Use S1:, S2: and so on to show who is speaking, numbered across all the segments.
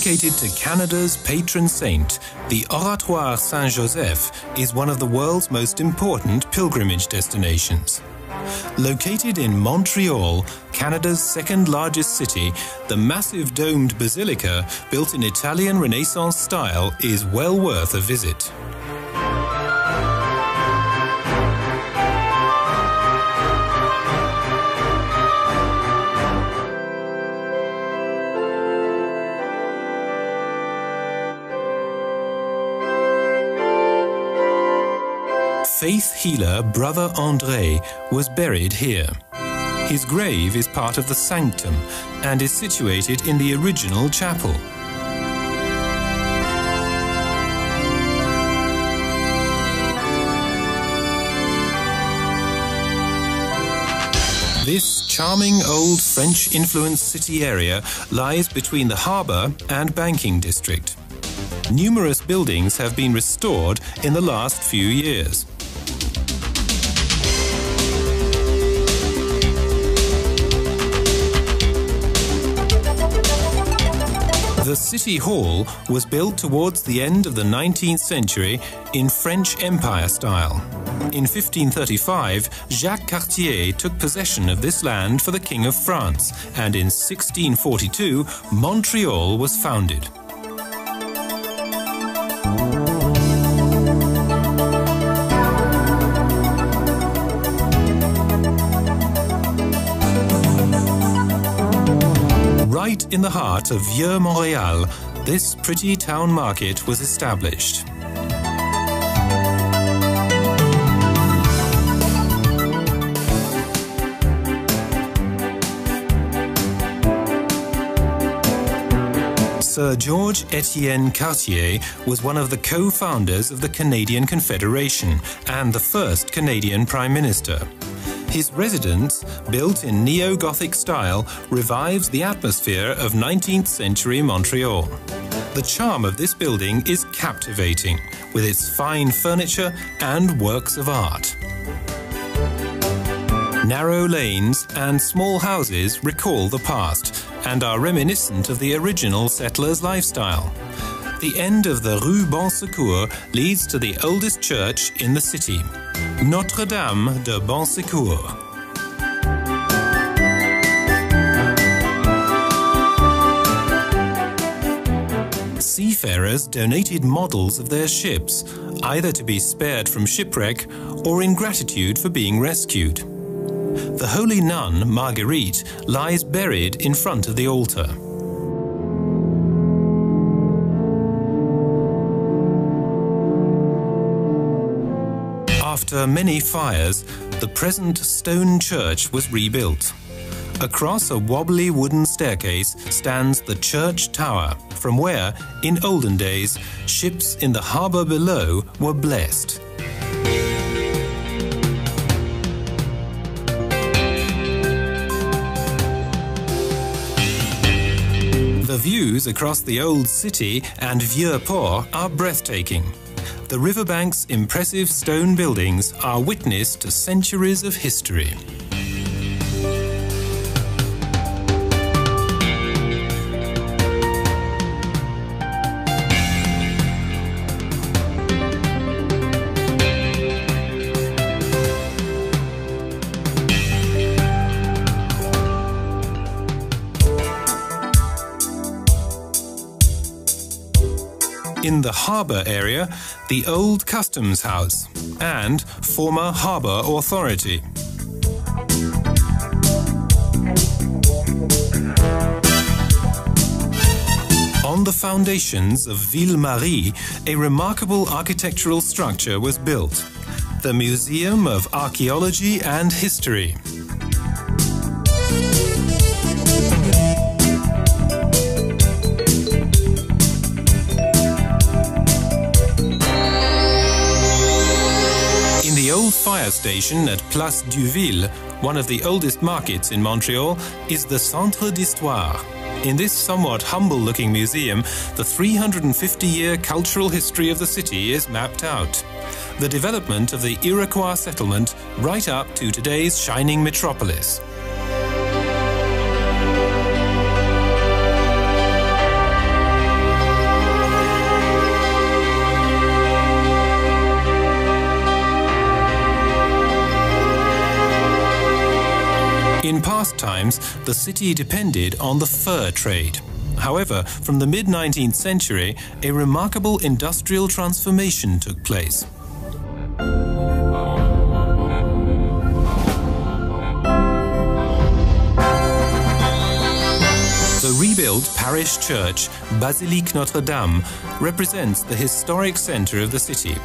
S1: Dedicated to Canada's patron saint, the Oratoire Saint-Joseph is one of the world's most important pilgrimage destinations. Located in Montreal, Canada's second-largest city, the massive domed basilica, built in Italian Renaissance style, is well worth a visit. Faith healer Brother André was buried here. His grave is part of the sanctum and is situated in the original chapel. This charming old French-influenced city area lies between the harbour and banking district. Numerous buildings have been restored in the last few years. The City Hall was built towards the end of the 19th century in French Empire style. In 1535, Jacques Cartier took possession of this land for the King of France, and in 1642, Montreal was founded. Right in the heart of Vieux-Montréal, this pretty town market was established. Sir George Etienne Cartier was one of the co-founders of the Canadian Confederation and the first Canadian Prime Minister. His residence, built in neo-Gothic style, revives the atmosphere of 19th century Montreal. The charm of this building is captivating, with its fine furniture and works of art. Narrow lanes and small houses recall the past and are reminiscent of the original settlers' lifestyle. The end of the Rue Bon Secours leads to the oldest church in the city, Notre-Dame de Bon Secours. Seafarers donated models of their ships, either to be spared from shipwreck or in gratitude for being rescued. The holy nun, Marguerite, lies buried in front of the altar. After many fires, the present stone church was rebuilt. Across a wobbly wooden staircase stands the church tower, from where, in olden days, ships in the harbour below were blessed. The views across the old city and Vieux-Port are breathtaking. The riverbank's impressive stone buildings are witness to centuries of history. In the harbour area, the old customs house and former harbour authority. On the foundations of Ville-Marie, a remarkable architectural structure was built, the Museum of Archaeology and History. The old fire station at Place du Ville, one of the oldest markets in Montreal, is the Centre d'Histoire. In this somewhat humble-looking museum, the 350-year cultural history of the city is mapped out. The development of the Iroquois settlement right up to today's shining metropolis. times, the city depended on the fur trade. However, from the mid-19th century, a remarkable industrial transformation took place. The rebuilt parish church, Basilique Notre-Dame, represents the historic center of the city.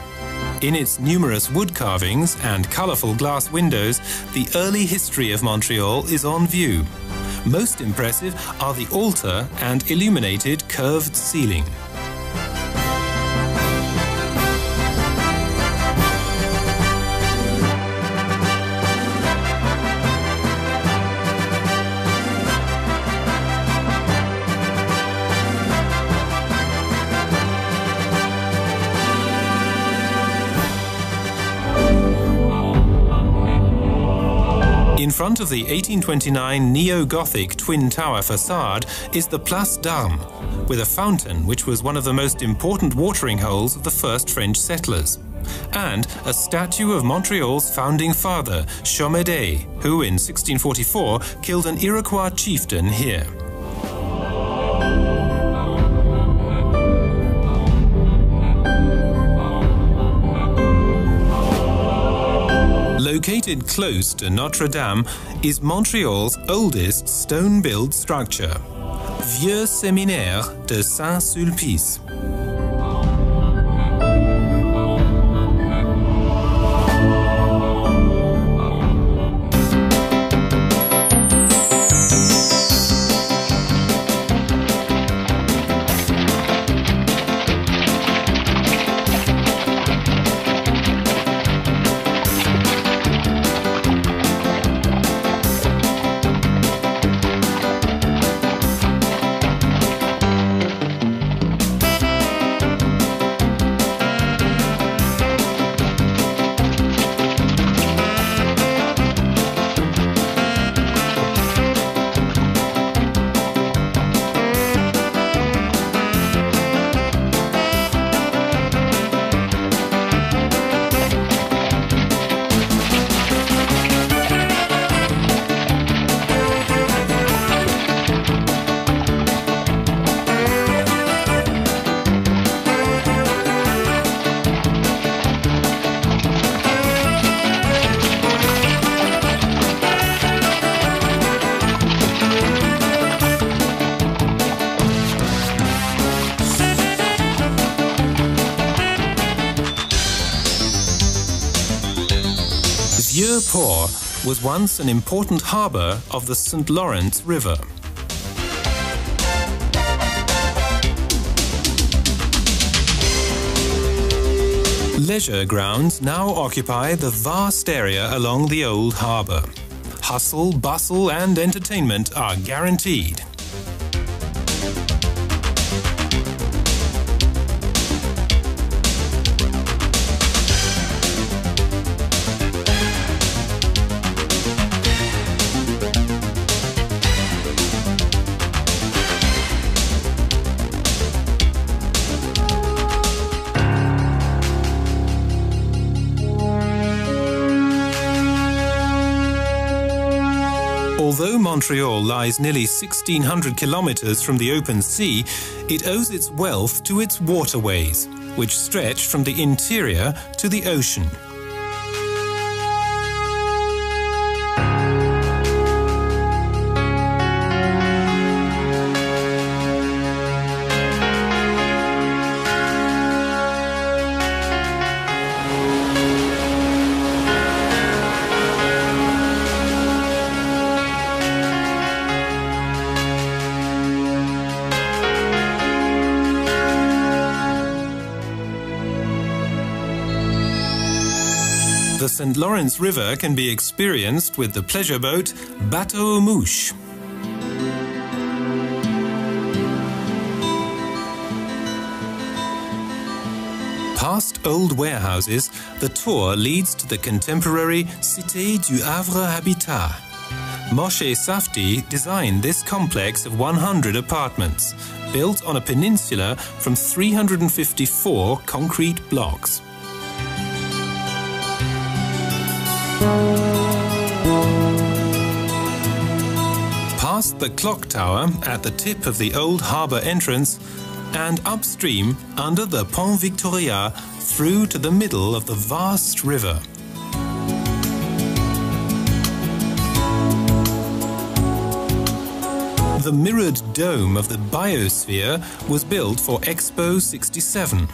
S1: In its numerous wood carvings and colorful glass windows, the early history of Montreal is on view. Most impressive are the altar and illuminated curved ceiling. In front of the 1829 neo-Gothic twin tower facade is the Place d'Armes, with a fountain which was one of the most important watering holes of the first French settlers, and a statue of Montreal's founding father, Chaumédé, who in 1644 killed an Iroquois chieftain here. Located close to Notre Dame is Montreal's oldest stone-built structure, Vieux Séminaire de Saint-Sulpice. Vieux-Port was once an important harbour of the St. Lawrence River. Leisure grounds now occupy the vast area along the old harbour. Hustle, bustle and entertainment are guaranteed. Although Montreal lies nearly 1,600 kilometers from the open sea, it owes its wealth to its waterways, which stretch from the interior to the ocean. The St. Lawrence River can be experienced with the pleasure boat Bateau Mouche. Past old warehouses, the tour leads to the contemporary Cité du Havre Habitat. Moshe Safdie designed this complex of 100 apartments, built on a peninsula from 354 concrete blocks. past the clock tower at the tip of the old harbour entrance and upstream under the Pont Victoria through to the middle of the vast river. The mirrored dome of the biosphere was built for Expo 67.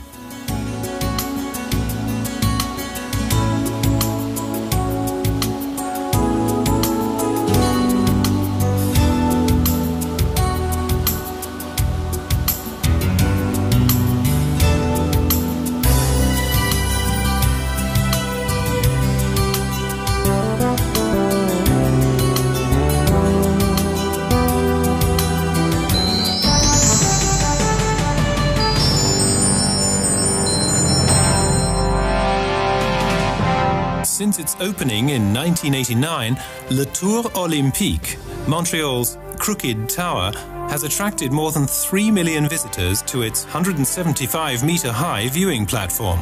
S1: Since its opening in 1989, Le Tour Olympique, Montreal's Crooked Tower, has attracted more than 3 million visitors to its 175-metre-high viewing platform.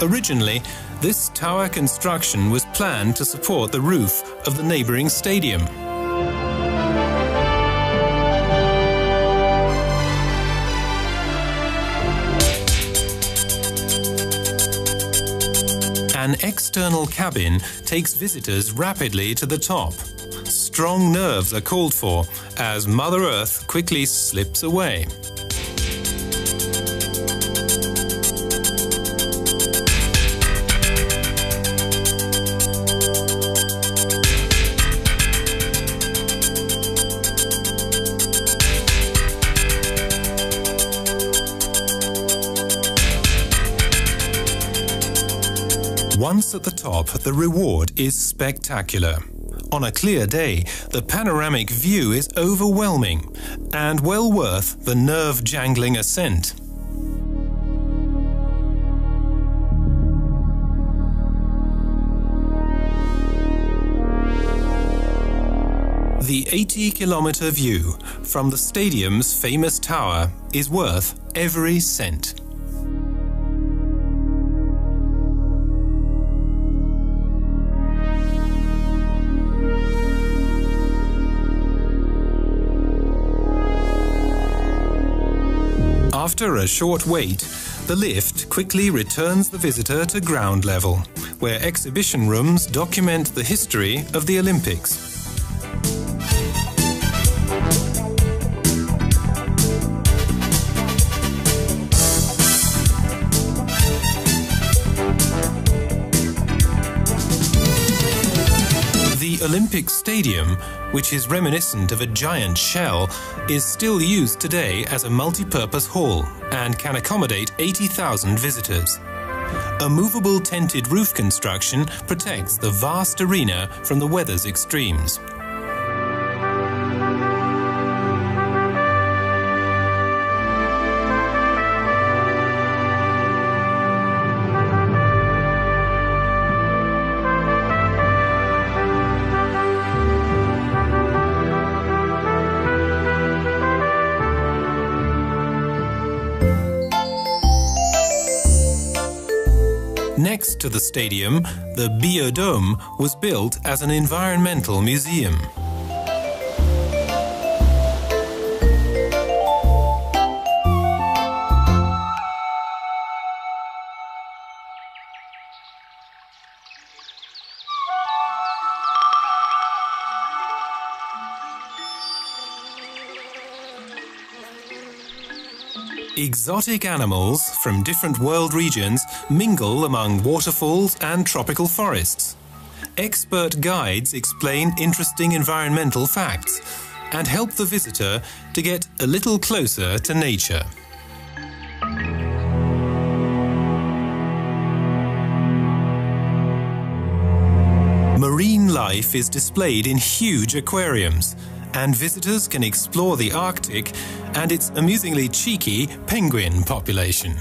S1: Originally, this tower construction was planned to support the roof of the neighbouring stadium. An external cabin takes visitors rapidly to the top. Strong nerves are called for as Mother Earth quickly slips away. Once at the top, the reward is spectacular. On a clear day, the panoramic view is overwhelming and well worth the nerve-jangling ascent. The 80-kilometer view from the stadium's famous tower is worth every cent. After a short wait, the lift quickly returns the visitor to ground level, where exhibition rooms document the history of the Olympics. The Olympic Stadium, which is reminiscent of a giant shell, is still used today as a multi-purpose hall and can accommodate 80,000 visitors. A movable tented roof construction protects the vast arena from the weather's extremes. Next to the stadium, the Biodome was built as an environmental museum. Exotic animals from different world regions mingle among waterfalls and tropical forests. Expert guides explain interesting environmental facts and help the visitor to get a little closer to nature. Marine life is displayed in huge aquariums, and visitors can explore the Arctic and its amusingly cheeky penguin population.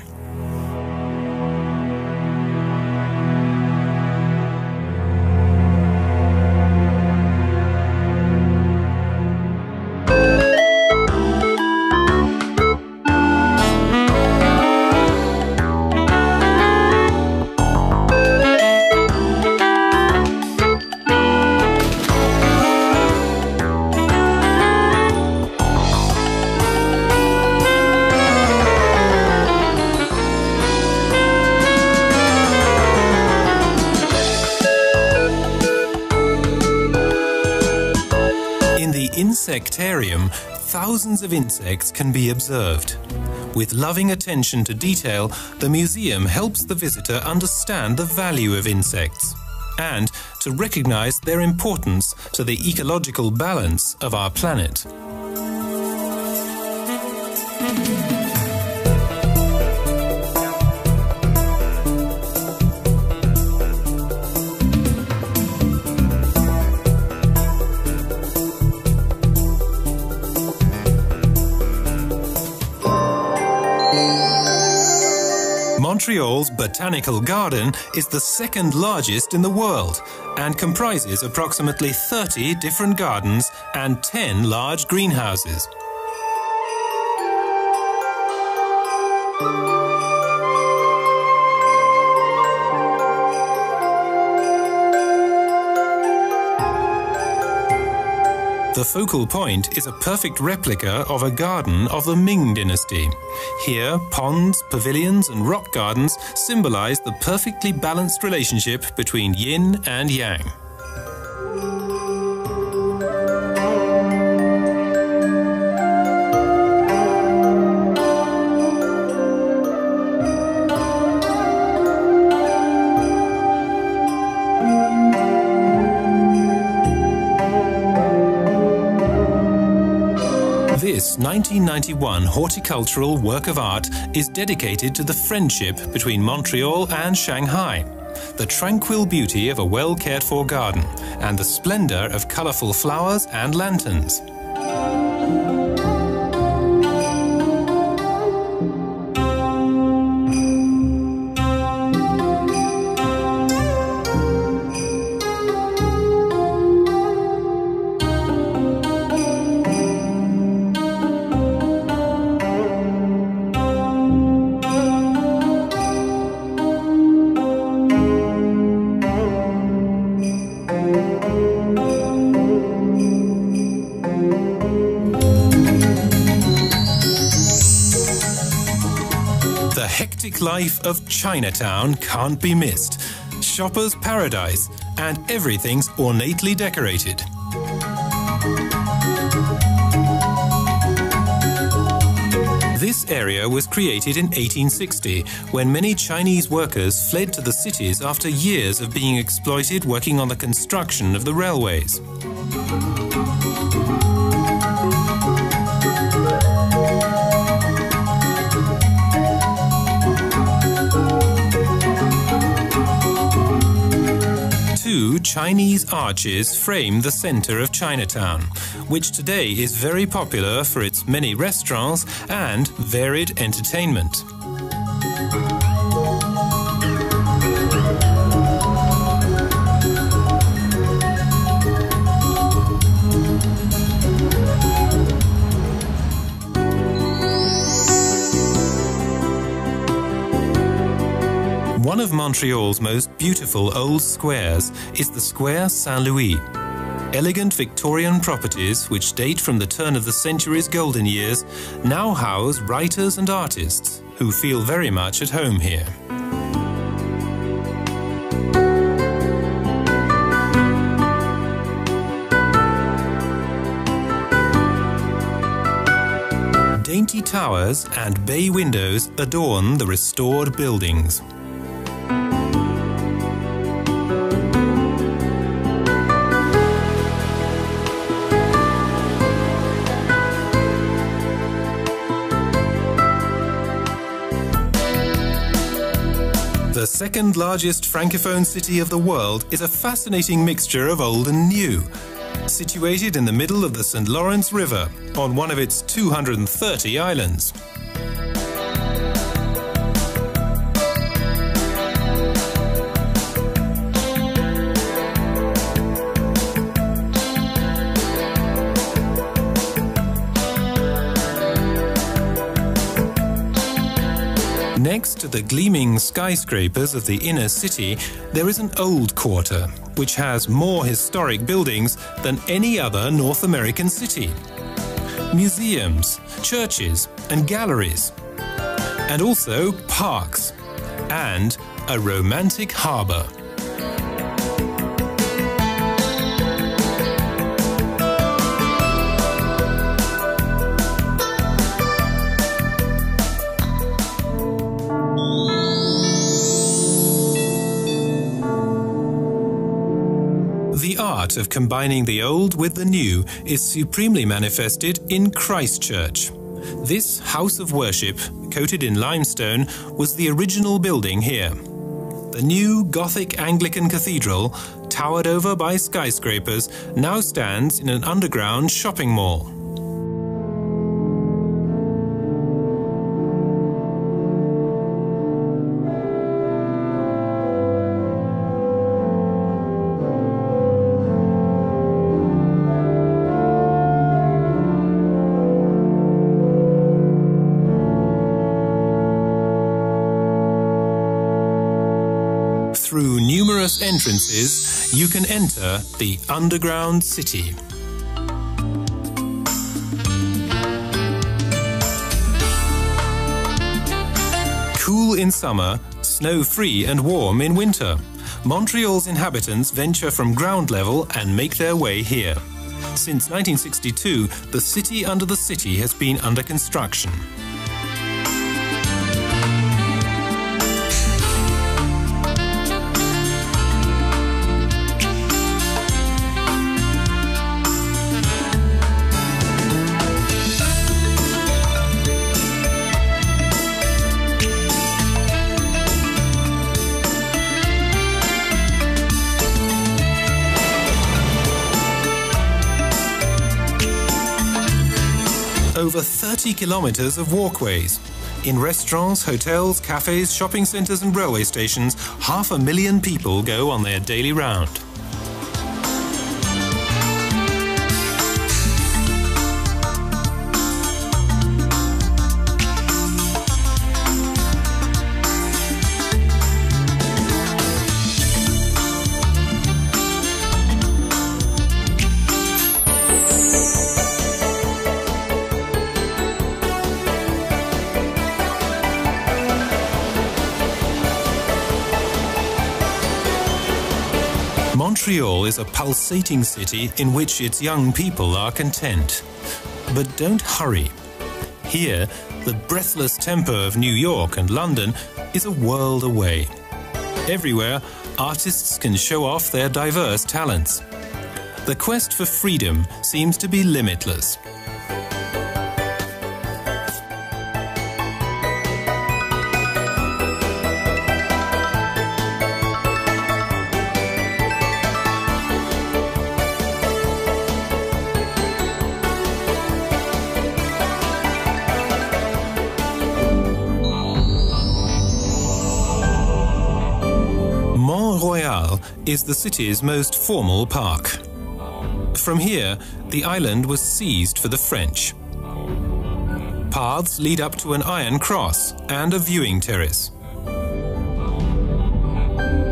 S1: insectarium, thousands of insects can be observed. With loving attention to detail, the museum helps the visitor understand the value of insects and to recognize their importance to the ecological balance of our planet. Montreal's Botanical Garden is the second largest in the world and comprises approximately 30 different gardens and 10 large greenhouses. The focal point is a perfect replica of a garden of the Ming dynasty. Here, ponds, pavilions and rock gardens symbolize the perfectly balanced relationship between yin and yang. This 1991 horticultural work of art is dedicated to the friendship between Montreal and Shanghai, the tranquil beauty of a well-cared-for garden, and the splendor of colorful flowers and lanterns. The hectic life of Chinatown can't be missed. Shopper's paradise, and everything's ornately decorated. This area was created in 1860, when many Chinese workers fled to the cities after years of being exploited working on the construction of the railways. Two Chinese arches frame the center of Chinatown, which today is very popular for its many restaurants and varied entertainment. One of Montreal's most beautiful old squares is the Square Saint-Louis. Elegant Victorian properties, which date from the turn of the century's golden years, now house writers and artists who feel very much at home here. Dainty towers and bay windows adorn the restored buildings. The second largest francophone city of the world is a fascinating mixture of old and new. Situated in the middle of the St. Lawrence River, on one of its 230 islands. Next to the gleaming skyscrapers of the inner city, there is an old quarter, which has more historic buildings than any other North American city. Museums, churches, and galleries. And also parks. And a romantic harbor. art of combining the old with the new is supremely manifested in Christchurch. This house of worship, coated in limestone, was the original building here. The new Gothic Anglican cathedral, towered over by skyscrapers, now stands in an underground shopping mall. Through numerous entrances, you can enter the underground city. Cool in summer, snow-free and warm in winter, Montreal's inhabitants venture from ground level and make their way here. Since 1962, the city under the city has been under construction. Over 30 kilometers of walkways. In restaurants, hotels, cafes, shopping centers and railway stations, 500,000 people go on their daily round. Montreal is a pulsating city in which its young people are content. But don't hurry. Here, the breathless tempo of New York and London is a world away. Everywhere, artists can show off their diverse talents. The quest for freedom seems to be limitless. Mont-Royal is the city's most formal park. From here, the island was seized for the French. Paths lead up to an iron cross and a viewing terrace.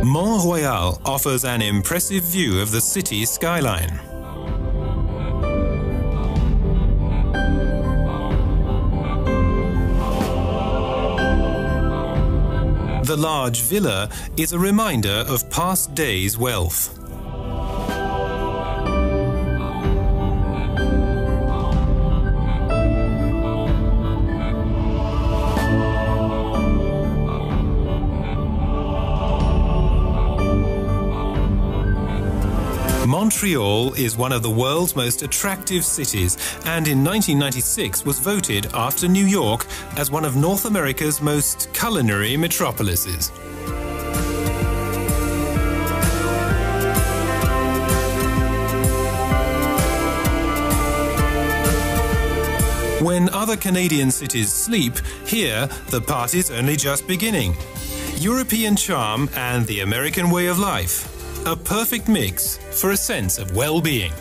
S1: Mont-Royal offers an impressive view of the city's skyline. The large villa is a reminder of past days' wealth. Montreal is one of the world's most attractive cities and in 1996 was voted after New York as one of North America's most culinary metropolises. When other Canadian cities sleep, here the party's only just beginning. European charm and the American way of life. A perfect mix for a sense of well-being.